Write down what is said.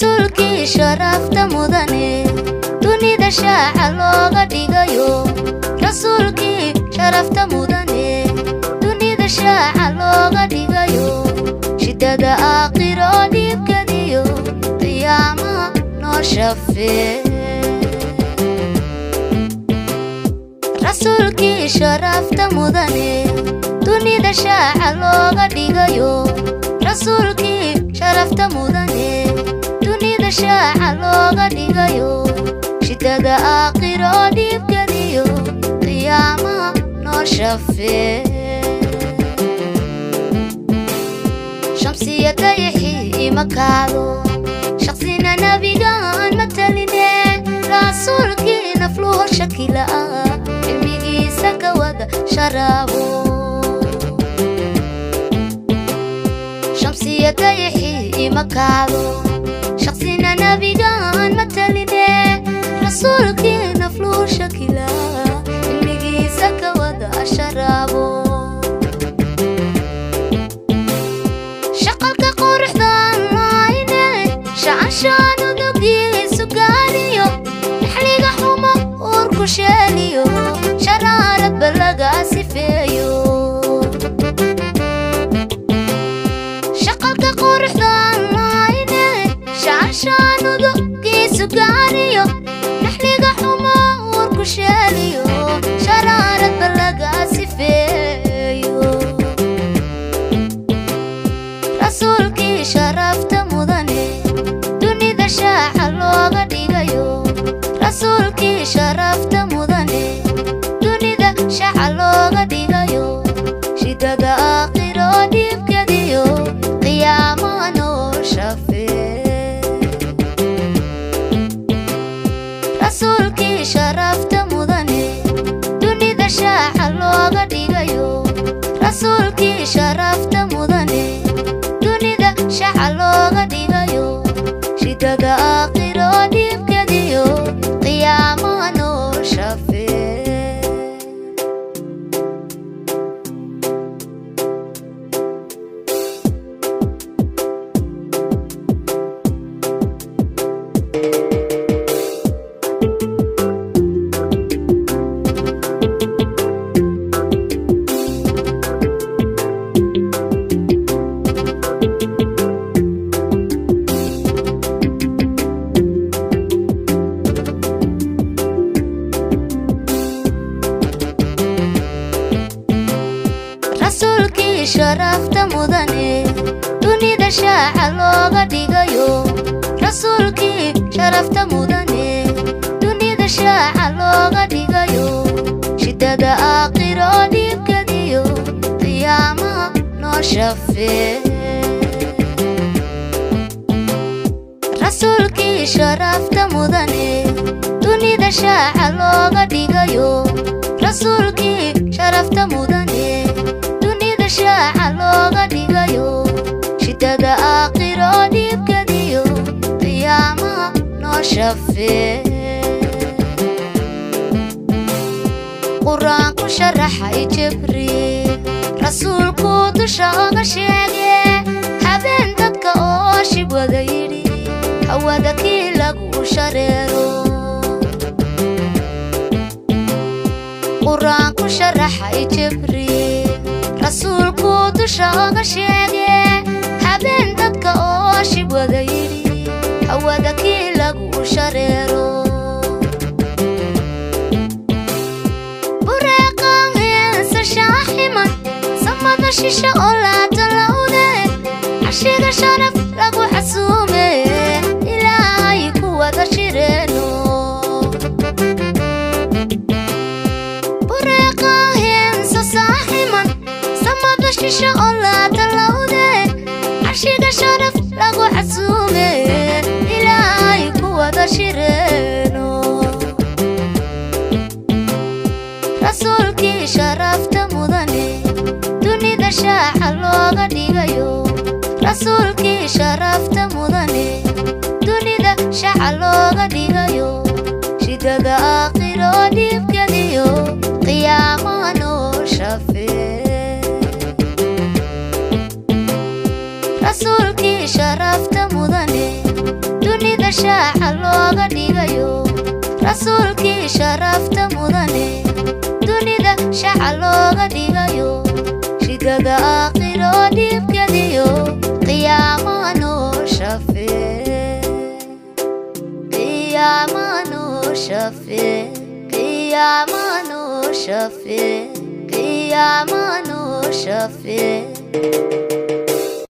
Rasuulkii Sharafta Mudane dunida shaaca looga dhigayo Rasuulkii Sharafta Mudane dunida shaaca looga dhigayo shidada aakhiro dhibkadiyo qiyaamaha noo shafee Rasuulkii Sharafta Mudane dunida shaaca looga dhigayo Rasuulkii Sharafta Mudane dunida shaaca looga dhigayo shidada aakhiro dhibkadiyo qiyaamaha noo shafee shamsiyada yaxii makaado shaqsina nabigaan mataline Rasuulkii nafluhu shakila ilmigiisa ka wada sharaabo shamsiyada yaxii makaado shaqsina nabigaan mataline Rasuulkii nafluhu shakila ilmigiisa ka wada sharaabo shaqalka quruxdan laayne shacashaanu dugiisu gaariyo naxliga xumo uurku sheeliyo sharaarad balaga sifeeyo shaqalka quruxdan laayne shacashaanu dugiisu gaariyo naxliga xumo uurku sheeliyo sharaarad balaga sifeeyo Rasuulkii Sharafta Mudane dunida shaaca looga dhigayo Rasuulkii Sharafta Mudane dunida shaaca looga dhigayo shidada aakhiro dhibkadiyo qiyaamaha noo shafee Rasuulkii Sharafta Mudane dunida shaaca looga dhigayo Rasuulkii Sharafta Mudane shaaca looga dhigayo shidada aakhiro dhibkadiyo qiyaamaha noo shafee Rasuulkii Sharafta Mudane dunida shaaca looga dhigayo Rasuulkii Sharafta Mudane dunida shaaca looga dhigayo shidada aakhiro dhibkadiyo qiyaamaha noo shafee Rasuulkii Sharafta Mudane dunida shaaca looga dhigayo Rasuulkii Sharafta Mudane dunida shaaca looga dhigayo shidada aakhiro dhibkadiyo qiyaamaha noo shafee quraanku sharaxay jibriil rasuulku dusha uga sheege habeen dadka oo shib wada yidhi hawada kii lagu shareero quraanku sharaxay jibriil rasuulku dusha uga sheege habeen dadka oo shib wada yidhi hawada kii lagu shareero bureeqan heesa shaaximan samada shisha oo laatalawde cashiga sharaf lagu xasuume ilaahay ku wada shireeno bureeqan heesa saaximan samada shisha oo laatalawde cashiga sharaf lagu xasuume ilaahay ku wada shireeno Rasuulkii Sharafta Mudane dunida shaaca looga dhigayo Rasuulkii Sharafta Mudane dunida shaaca looga dhigayo shidada aakhiro dhibkadiyo qiyaamaha noo shafee Rasuulkii Sharafta Mudane shaaca looga dhigayo rasuulkii sharafta mudane dunida shaaca looga dhigayo shidada aakhiro dhibkeediyo qiyaamaha noo shafee qiyaamaha noo shafee qiyaamaha noo shafee qiyaamaha noo shafee